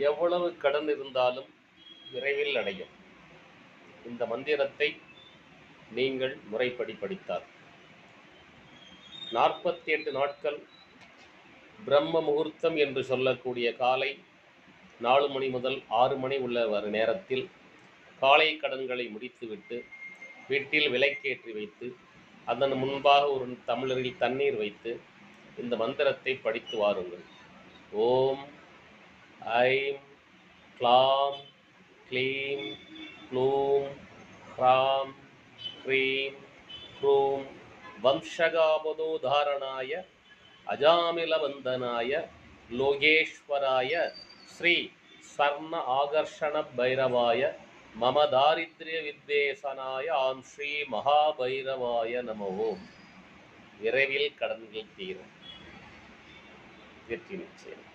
எவ்வளவு கடன் இருந்தாலும் விரைவில் அடையும். இந்த மந்திரத்தை நீங்கள் முறைப்படி படித்தால் 48 நாட்கள் பிரம்ம முகூர்த்தம் என்று சொல்லக்கூடிய காலை 4 மணி முதல் 6 மணி உள்ள நேரத்தில் காலை கடன்களை முடித்துவிட்டு வீட்டில் விளக்கேற்றி வைத்து அதன் முன்பாக ஒரு டம்ளரில் தண்ணீர் வைத்து இந்த மந்திரத்தை படித்து வாருங்கள். ஓம் ஐம் க்ளாம் க்ளீம் க்ளூம் ஹ்ராம் க்ரீம் க்ரூம் வம்சகாபதோதாரணாய அஜாமிலவந்தனாய லோகேஸ்வராய ஸ்ரீ ஸ்வர்ண ஆகர்ஷண பைரவாய மம தாரித்ரிய வித்வேசனாய ஆம் ஸ்ரீ மகாபைரவாய நம ஓம். விரைவில் கடன்கள் தீரும். வெற்றி நிச்சயம்.